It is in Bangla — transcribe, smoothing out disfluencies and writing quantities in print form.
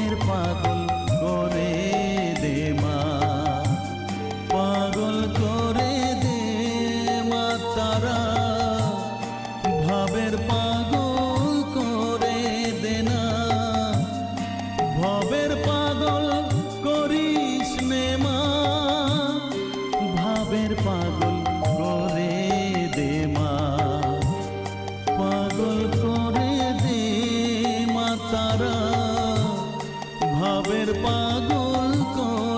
ভাবের পাগল করে দে মা, পাগল করে দে মা তারা, ভাবের পাগল করে দে না, ভাবের পাগল করিস নে মা, ভাবের পাগল করে দে মা, পাগল করে দে মা তারা, ভাবের পাগল করে